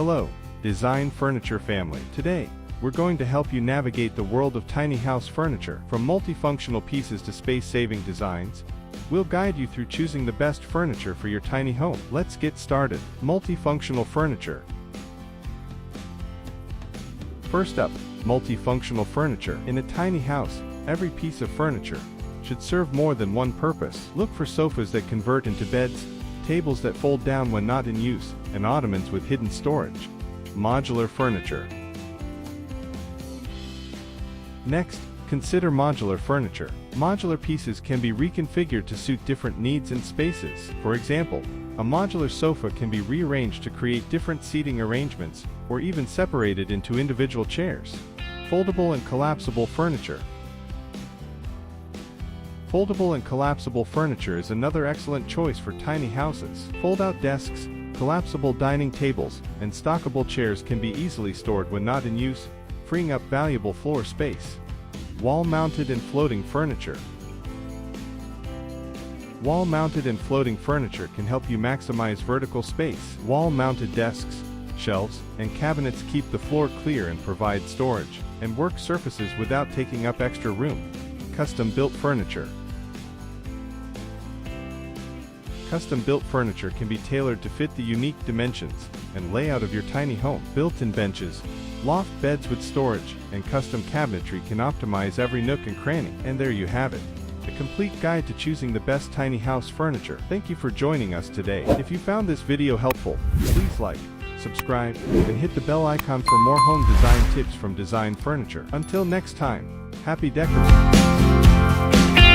Hello, design furniture family. Today, we're going to help you navigate the world of tiny house furniture. From multifunctional pieces to space-saving designs, we'll guide you through choosing the best furniture for your tiny home. Let's get started. Multifunctional furniture. First up, multifunctional furniture. In a tiny house, every piece of furniture should serve more than one purpose. Look for sofas that convert into beds, tables that fold down when not in use, and ottomans with hidden storage. Modular furniture. Next, consider modular furniture. Modular pieces can be reconfigured to suit different needs and spaces. For example, a modular sofa can be rearranged to create different seating arrangements, or even separated into individual chairs. Foldable and collapsible furniture. Foldable and collapsible furniture is another excellent choice for tiny houses. Fold-out desks, collapsible dining tables, and stackable chairs can be easily stored when not in use, freeing up valuable floor space. Wall-mounted and floating furniture. Wall-mounted and floating furniture can help you maximize vertical space. Wall-mounted desks, shelves, and cabinets keep the floor clear and provide storage and work surfaces without taking up extra room. Custom-built furniture. Custom-built furniture can be tailored to fit the unique dimensions and layout of your tiny home. Built-in benches, loft beds with storage, and custom cabinetry can optimize every nook and cranny. And there you have it, a complete guide to choosing the best tiny house furniture. Thank you for joining us today. If you found this video helpful, please like, subscribe, and hit the bell icon for more home design tips from Design Furniture. Until next time, happy decorating!